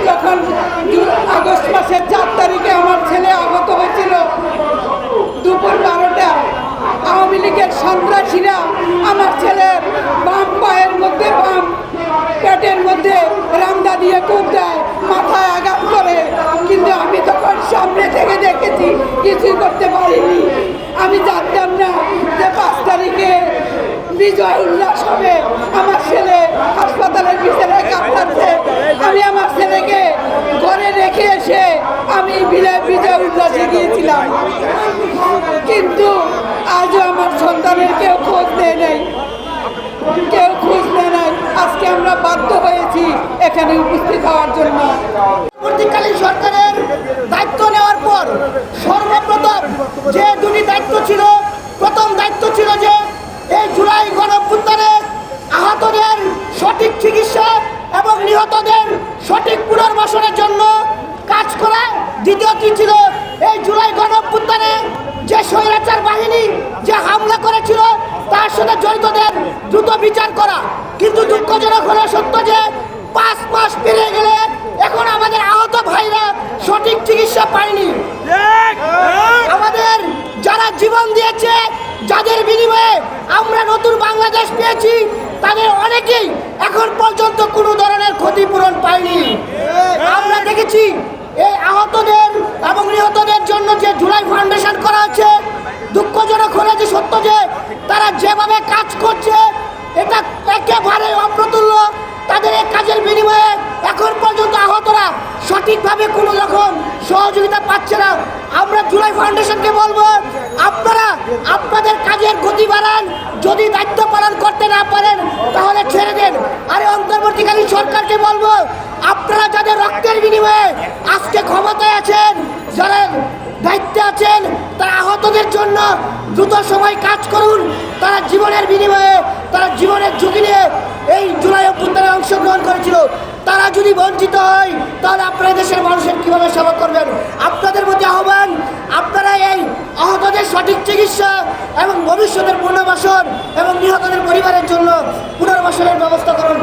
যখন আগস্ট মাসের 4 তারিখে আমার ছেলে আহত হয়েছিল দুপুর 12টা, আওয়ামী লীগের সন্ত্রাসীরা আমার ছেলের বাম পায়ের মধ্যে, বাম পেটের মধ্যে রামদা দিয়ে কোপ দেয়, মাথায় আঘাত করে। কিন্তু আমি তখন সামনে থেকে দেখেছি, কিছুই করতে পারিনি। আমি জানতাম না যে 5 তারিখে বিজয় উল্লাস হবে। আমার ছেলে হাসপাতালের বিছানায় কাঁপছে। আমি আমার ছেলেকে ঘরে রেখে এসে আমি বিজয় উল্লাসে গিয়েছিলাম, কিন্তু আজও আমার সন্তানের কেউ খোঁজ নেয় নাই, কেউ খোঁজ নেয় নাই। আজকে আমরা বাধ্য হয়েছি এখানে উপস্থিত হওয়ার জন্য। পরবর্তীকালীন সরকারের দায়িত্ব নেওয়ার পর সর্বপ্রথম যে দুটি দায়িত্ব ছিল, প্রথম দায়িত্ব ছিল যে এই জুলাই গণঅভ্যুত্থানে আহতদের সঠিক চিকিৎসা এবং নিহতদের সঠিক পুনর্বাসনের জন্য কাজ করা। দ্বিতীয়টি ছিল এই জুলাই গণঅভ্যুত্থানে যে স্বৈরাচার বাহিনী যে হামলা করেছিল তার সাথে জড়িতদের দ্রুত বিচার করা। কিন্তু দুঃখজনক হলো সত্য যে 5 মাস পেরিয়ে গেলে এখন আমাদের আহত ভাইরা সঠিক চিকিৎসা পায়নি। আমাদের যারা জীবন দিয়েছে, যাদের বিনিময়ে আমরা নতুন বাংলাদেশ পেয়েছি, তাদের অনেকেই এখন পর্যন্ত কোনো ধরনের ক্ষতিপূরণ পায়নি। আমরা দেখেছি এই আহতদের এবং নিহতদের জন্য যে জুলাই ফাউন্ডেশন করা হচ্ছে, দুঃখজনক হলে যে সত্য যে তারা যেভাবে কাজ করছে এটা একেবারে অপ্রতুল্য। তাদের এই কাজের বিনিময়ে এখন পর্যন্ত আহতরা সঠিকভাবে কোনো রকম সহযোগিতা পাচ্ছে না। আমরা জুলাই ফাউন্ডেশনকে বলবো, আপনারা আপনাদের কাজের গতি বাড়ান। যদি দায়িত্ব পালন করতে না পারেন তাহলে ছেড়ে দেন। আর অন্তর্বর্তীকালীন সরকারকে বলবো, আপনারা যাদের রক্তের বিনিময়ে আজকে ক্ষমতায় আছেন, যারা দায়িত্বে আছেন, তারা আহতদের জন্য দ্রুত সময় কাজ করুন। তারা জীবনের বিনিময়ে, তারা জীবনের ঝুঁকি নিয়ে এই জুলাই অভ্যুত্থানে অংশগ্রহণ করেছিল। তারা যদি বঞ্চিত হয় তাহলে আপনারা দেশের মানুষের কীভাবে সেবা করবেন? আপনাদের মধ্যে আহ্বান, আপনারা এই আহতদের সঠিক চিকিৎসা এবং ভবিষ্যতের পুনর্বাসন এবং নিহতদের পরিবারের জন্য পুনর্বাসনের ব্যবস্থা করুন।